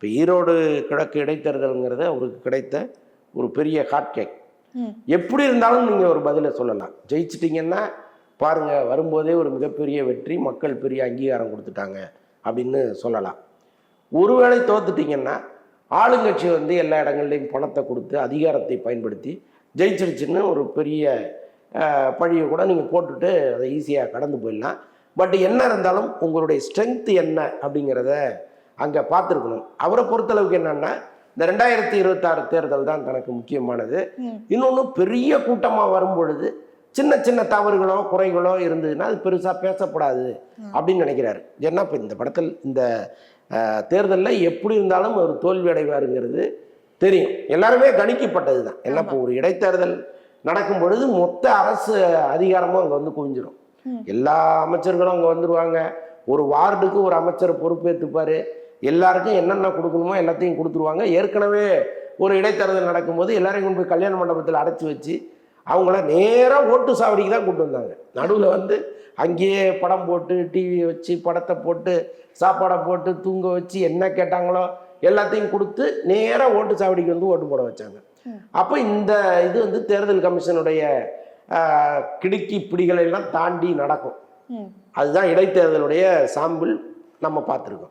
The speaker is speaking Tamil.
இப்போ ஈரோடு கிழக்கு இடைத்தேர்தலுங்கிறது அவருக்கு கிடைத்த ஒரு பெரிய ஹாட் கேக். எப்படி இருந்தாலும் நீங்கள் ஒரு பதிலை சொல்லலாம். ஜெயிச்சிட்டிங்கன்னா பாருங்கள், வரும்போதே ஒரு மிகப்பெரிய வெற்றி, மக்கள் பெரிய அங்கீகாரம் கொடுத்துட்டாங்க அப்படின்னு சொல்லலாம். ஒருவேளை தோத்துட்டிங்கன்னா ஆளுங்கட்சி வந்து எல்லா இடங்கள்லையும் பணத்தை கொடுத்து அதிகாரத்தை பயன்படுத்தி ஜெயிச்சிருச்சுன்னு ஒரு பெரிய பழியை கூட நீங்கள் போட்டுட்டு அதை ஈஸியாக கடந்து போயிடலாம். பட் என்ன இருந்தாலும் உங்களுடைய ஸ்ட்ரென்த் என்ன அப்படிங்கிறத அங்கே பார்த்துருக்கணும். அவரை பொறுத்தளவுக்கு என்னன்னா, இந்த 2026 தேர்தல் தான் தனக்கு முக்கியமானது. இன்னொன்று, பெரிய கூட்டமாக வரும் பொழுது சின்ன சின்ன தவறுகளோ குறைகளோ இருந்ததுன்னா அது பெருசாக பேசப்படாது அப்படின்னு நினைக்கிறாரு. ஏன்னா இப்போ இந்த படத்தில் இந்த தேர்தலில் எப்படி இருந்தாலும் ஒரு தோல்வி அடைவாருங்கிறது தெரியும், எல்லாருமே கணிக்கப்பட்டது தான். ஏன்னா இப்போ ஒரு இடைத்தேர்தல் நடக்கும் பொழுது மொத்த அரசு அதிகாரமும் அங்கே வந்து குவிஞ்சிடும். எல்லா அமைச்சர்களும் அங்கே வந்துடுவாங்க. ஒரு வார்டுக்கு ஒரு அமைச்சர் பொறுப்பேற்றுப்பார். எல்லாருக்கும் என்னென்ன கொடுக்கணுமோ எல்லாத்தையும் கொடுத்துருவாங்க. ஏற்கனவே ஒரு இடைத்தேர்தல் நடக்கும்போது எல்லாரையும் கொண்டு போய் கல்யாண மண்டபத்தில் அடைச்சி வச்சு அவங்கள நேராக ஓட்டு சாவடிக்கு தான் கூப்பிட்டு வந்தாங்க. நடுவில் வந்து அங்கேயே படம் போட்டு, டிவியை வச்சு, படத்தை போட்டு, சாப்பாடை போட்டு, தூங்க வச்சு, என்ன கேட்டாங்களோ எல்லாத்தையும் கொடுத்து நேராக ஓட்டு சாவடிக்கு வந்து ஓட்டு போட வச்சாங்க. அப்போ இந்த இது வந்து தேர்தல் கமிஷனுடைய கிடுக்கி பிடிகளை எல்லாம் தாண்டி நடக்கும். அதுதான் இடைத்தேர்தலுடைய சாம்பிள் நம்ம பார்த்துருக்கோம்.